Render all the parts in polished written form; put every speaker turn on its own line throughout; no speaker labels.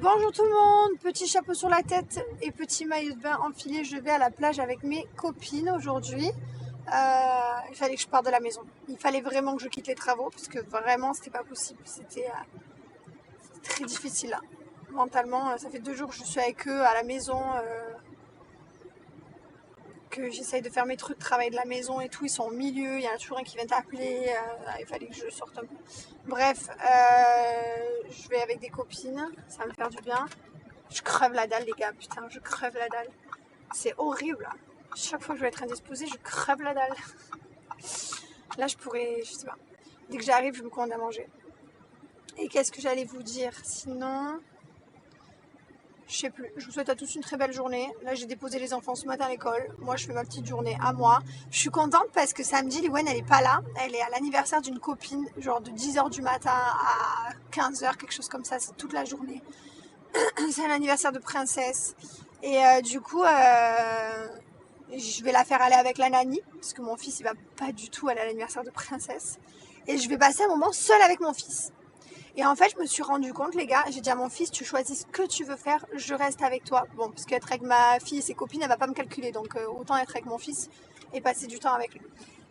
Bonjour tout le monde, petit chapeau sur la tête et petit maillot de bain enfilé, je vais à la plage avec mes copines aujourd'hui. Il fallait que je parte de la maison. Il fallait vraiment que je quitte les travaux parce que vraiment c'était pas possible. C'était très difficile là. Mentalement, ça fait 2 jours que je suis avec eux à la maison, que j'essaye de faire mes trucs, travailler de la maison et tout. Ils sont au milieu, il y en a toujours un qui vient t'appeler. Il fallait que je sorte un peu. Bref, je vais avec des copines, ça va me faire du bien. Je crève la dalle, les gars, putain, je crève la dalle. C'est horrible. Chaque fois que je vais être indisposée, je crève la dalle. Là, je pourrais, je sais pas. Dès que j'arrive, je me commande à manger. Et qu'est-ce que j'allais vous dire sinon? Je sais plus. Je vous souhaite à tous une très belle journée. Là, j'ai déposé les enfants ce matin à l'école. Moi, je fais ma petite journée à moi. Je suis contente parce que samedi, Liwen, elle est pas là. Elle est à l'anniversaire d'une copine, genre de 10h du matin à 15h, quelque chose comme ça. C'est toute la journée. C'est un anniversaire de princesse. Et du coup, je vais la faire aller avec la nanny, parce que mon fils, il va pas du tout aller à l'anniversaire de princesse. Et je vais passer un moment seule avec mon fils. Et en fait, je me suis rendu compte, les gars, j'ai dit à mon fils, tu choisis ce que tu veux faire, je reste avec toi. Bon, parce qu'être avec ma fille et ses copines, elle va pas me calculer, donc autant être avec mon fils et passer du temps avec lui.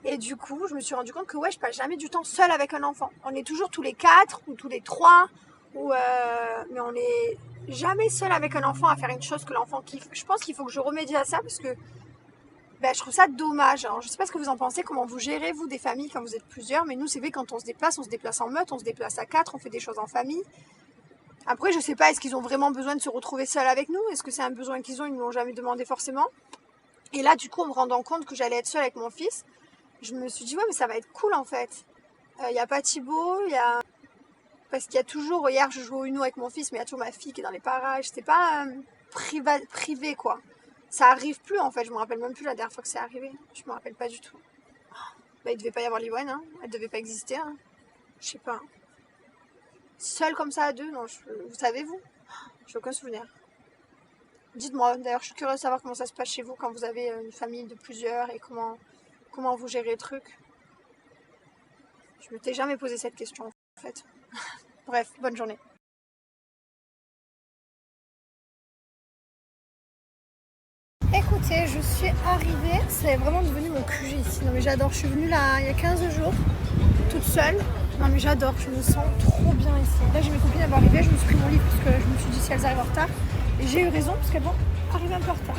Et du coup, je me suis rendu compte que ouais, je passe jamais du temps seule avec un enfant. On est toujours tous les 4 ou tous les 3, mais on est jamais seul avec un enfant à faire une chose que l'enfant kiffe. Je pense qu'il faut que je remédie à ça parce que je trouve ça dommage. Alors, je sais pas ce que vous en pensez, comment vous gérez, vous, des familles quand vous êtes plusieurs, mais nous, c'est vrai, quand on se déplace en meute, on se déplace à 4, on fait des choses en famille. Après, je sais pas, est-ce qu'ils ont vraiment besoin de se retrouver seuls avec nous? Est-ce que c'est un besoin qu'ils ont, ils ne l'ont jamais demandé forcément? Et là, du coup, en me rendant compte que j'allais être seule avec mon fils, je me suis dit, ouais, mais ça va être cool en fait. Il n'y a pas Thibaut, parce qu'il y a toujours, hier je jouais au Uno avec mon fils, mais il y a toujours ma fille qui est dans les parages. C'est pas privé quoi. Ça arrive plus en fait, je me rappelle même plus la dernière fois que c'est arrivé. Je me rappelle pas du tout. Il devait pas y avoir Liwan, hein. Elle devait pas exister. Hein. Je sais pas. Seule comme ça à deux, non, vous savez vous? J'ai aucun souvenir. Dites-moi, d'ailleurs je suis curieuse de savoir comment ça se passe chez vous quand vous avez une famille de plusieurs et comment vous gérez le truc. Je m'étais jamais posé cette question en fait. Bref, bonne journée. Écoutez, je suis arrivée, c'est vraiment devenu mon QG ici. Non mais j'adore, je suis venue là il y a 15 jours, toute seule. Non mais j'adore, je me sens trop bien ici. Là j'ai mes copines à arriver, je me suis pris mon livre parce que je me suis dit si elles arrivent en retard. Et j'ai eu raison parce qu'elles vont arriver un peu en retard.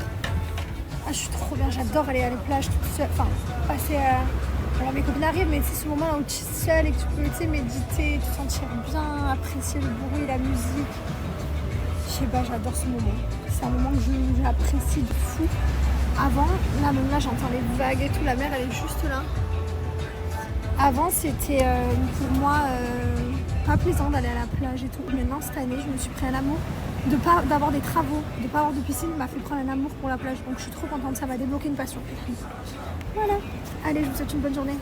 Ah je suis trop bien, j'adore aller à la plage toute seule, enfin passer à... Alors mes copines arrivent mais c'est ce moment là où tu es seule et que tu peux méditer, te sentir bien, apprécier le bruit, la musique. Je sais pas, j'adore ce moment. C'est un moment que j'apprécie de fou. Avant, là même là j'entends les vagues et tout, la mer elle est juste là. Avant c'était pour moi pas plaisant d'aller à la plage et tout. Maintenant cette année je me suis pris un amour d'avoir des travaux, de pas avoir de piscine m'a fait prendre un amour pour la plage. Donc je suis trop contente, ça m'a débloqué une passion. Voilà, allez je vous souhaite une bonne journée.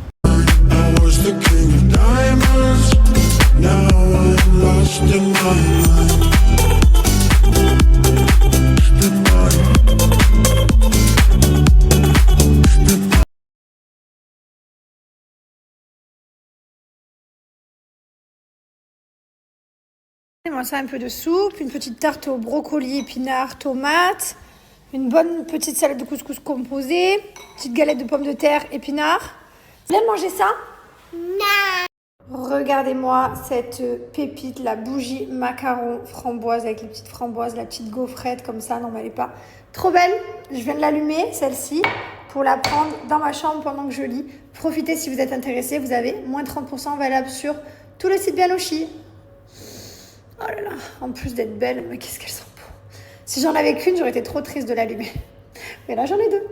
Moi, ça, un peu de soupe, une petite tarte au brocoli, épinards, tomates, une bonne petite salade de couscous composée, petite galette de pommes de terre, épinards. Vous voulez manger ça? Non. Regardez-moi cette pépite, la bougie macaron framboise avec les petites framboises, la petite gaufrette comme ça. Non, mais elle est pas trop belle. Je viens de l'allumer, celle-ci, pour la prendre dans ma chambre pendant que je lis. Profitez si vous êtes intéressés. Vous avez moins 30% valable sur tout le site Bianoshi. Oh là là, en plus d'être belle, mais qu'est-ce qu'elles sont beaux. Si j'en avais qu'une, j'aurais été trop triste de l'allumer. Mais là, j'en ai deux.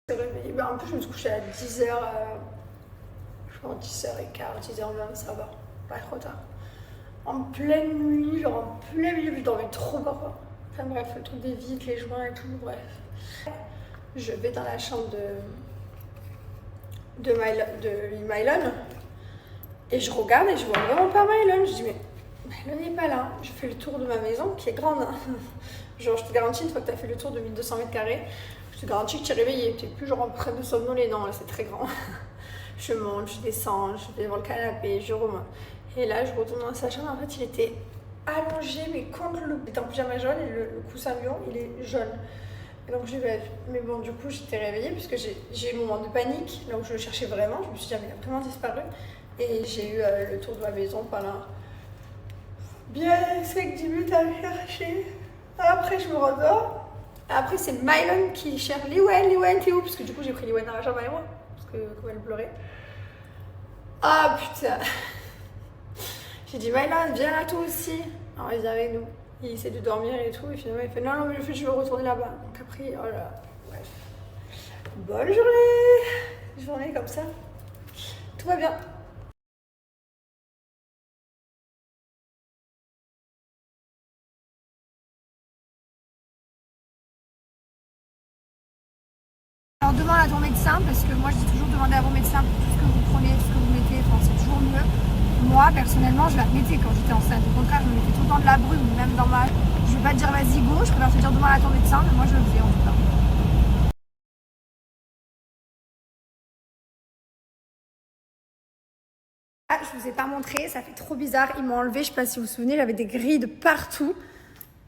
Réveillée. Bah, en plus, je me suis couchée à 10h, je crois 10h15, 10h20, ça va, pas trop tard. En pleine nuit, genre en plein milieu, je dormais trop fort. Enfin bref, le truc des vitres, les joints et tout, bref. Je vais dans la chambre de Mylon et je regarde et je vois vraiment pas Mylon. Je dis mais Mylon n'est pas là. Je fais le tour de ma maison qui est grande. Hein. Genre je te garantis, une fois que tu as fait le tour de 1200 mètres carrés, je te garantis que tu es réveillée. Tu n'es plus genre en train de somnoler, non, là c'est très grand. Je monte, je descends, je vais devant le canapé, je remonte. Et là je retourne dans sa chambre, en fait il était allongé mais contre le... Il était en pyjama jaune et le coussin lion il est jaune. Et donc je lui ai... Mais bon du coup j'étais réveillée puisque j'ai eu un moment de panique, là où je le cherchais vraiment, je me suis dit ah, mais il a vraiment disparu. Et j'ai eu le tour de ma maison pendant bien 5-10 minutes à le chercher. Après je me rendors. Après c'est Mylon qui cherche Liwen t'es où? Parce que du coup j'ai pris Liwen dans la chambre avec moi, parce que comme elle pleurait. Ah putain. J'ai dit Mylon viens là toi aussi. Alors il vient avec nous. Il essaie de dormir et tout, et finalement il fait non, mais je veux retourner là-bas. Donc après, oh là, bref. Bonne journée comme ça. Tout va bien. Alors demande à ton médecin, parce que moi je dis toujours demander à vos médecins pour tout ce que vous prenez, tout ce que vous mettez, enfin, c'est toujours mieux. Moi personnellement je la mettais quand j'étais enceinte, au contraire je me mettais tout le temps de la brume, même dans ma... Je veux pas te dire vas-y go, je préfère te dire demande à ton médecin, mais moi je le faisais en tout cas. Ah, je vous ai pas montré, ça fait trop bizarre, ils m'ont enlevé, je sais pas si vous vous souvenez, j'avais des grilles de partout.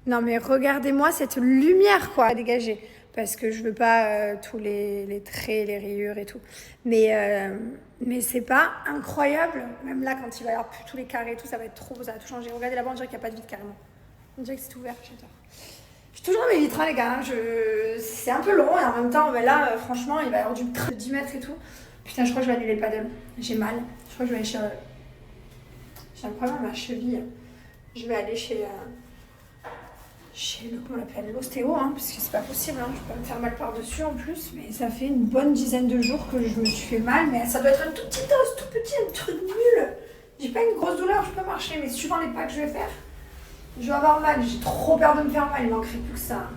Non mais regardez-moi cette lumière quoi à dégager. Parce que je veux pas tous les traits, les rayures et tout. Mais c'est pas incroyable. Même là quand il va y avoir plus tous les carrés et tout, ça va être trop beau, ça va tout changer. Regardez là-bas, on dirait qu'il n'y a pas de vitre carrément. On dirait que c'est ouvert, j'adore. Je suis toujours dans mes vitres hein, les gars, c'est un peu long et en même temps, mais là franchement il va y avoir du train de 10 mètres et tout. Putain je crois que je vais annuler le paddle. J'ai mal. Je crois que je vais aller chez... J'ai un problème à ma cheville. Je vais aller chez le, comment on l'appelle, l'ostéo, hein, parce que c'est pas possible, hein, je peux pas me faire mal par-dessus en plus, mais ça fait une bonne dizaine de jours que je me suis fait mal, mais ça doit être un tout petit os, tout petit, un truc nul. J'ai pas une grosse douleur, je peux marcher, mais suivant les pas que je vais faire, je vais avoir mal, j'ai trop peur de me faire mal, il manquerait plus que ça.